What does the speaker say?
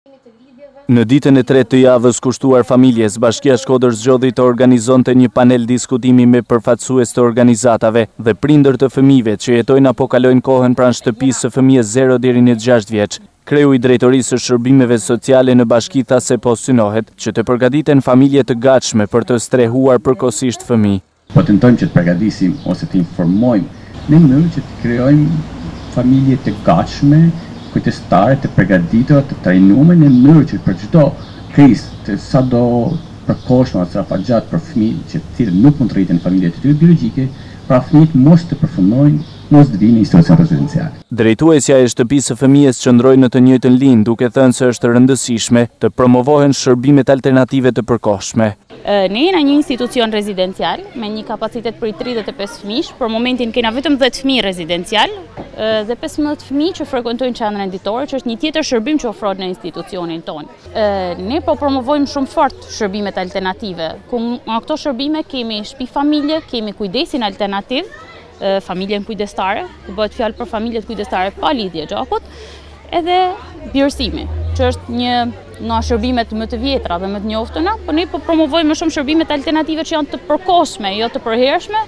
Në ditën e tretë të javës kushtuar familjes, Bashkia Shkodër zgjodhi të organizonte një panel diskutimi me përfaqësues të organizatave dhe prindër të fëmijëve që jetojnë apo kalojnë kohën pranë shtëpisë së fëmijës 0 deri në 6 vjeç. Kreu i Drejtorisë së Shërbimeve Sociale në bashki tha se po synohet që të përgatiten familje të gatshme për të strehuar përkohësisht fëmijë. Po tentojmë që të përgatisim ose të informojmë në mënyrë që të krijojmë familje të gatshme, kujtestare, të përgatitura, të trajnuara në mënyrë që për çdo krizë, të sado përkohshme ose afatgjatë për fëmijë që të cilët nuk mund të rriten në familje të tyre biologjike, pra fëmijët mos të përfundojnë, mos të vinë në institucion rezidenciale. Drejtuesja e shtëpisë së fëmijës qëndroi në të njëjtën linjë, duke thënë se është rëndësishme të promovohen shërbimet alternative të përkohshme. Ne jena një institucion rezidencial me një kapacitet për 35 fëmijësh, për momentin kena vetëm 10 fëmijë rezidencial dhe 15 fëmijë që frekuentojnë qendrën ditore, që është një tjetër shërbim që ofrohet në institucionin tonë. Ne po promovojmë shumë fort shërbimet alternative. Nga këto shërbime kemi shtëpi familje, kemi kujdesin alternativ, familjen kujdestare, ku bëhet fjalë për familjet kujdestare pa lidhje gjakut, edhe birësimi, që është një nga shërbimet më të vjetra dhe më të njoftuna, por ne po promovojmë më shumë shërbimet alternative që janë të përkohshme, jo të përhershme.